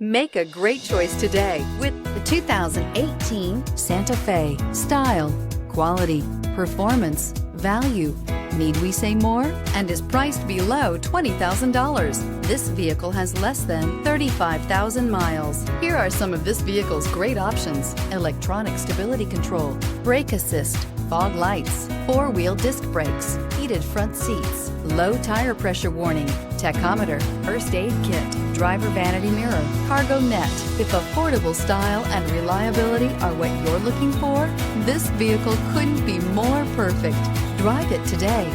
Make a great choice today with the 2018 Santa Fe. Style, quality, performance, value. Need we say more? And is priced below $20,000. This vehicle has less than 35,000 miles. Here are some of this vehicle's great options: electronic stability control, brake assist, fog lights, four-wheel disc brakes, heated front seats, low tire pressure warning, tachometer, first aid kit, driver vanity mirror, cargo net. If affordable style and reliability are what you're looking for, this vehicle couldn't be more perfect. Drive it today.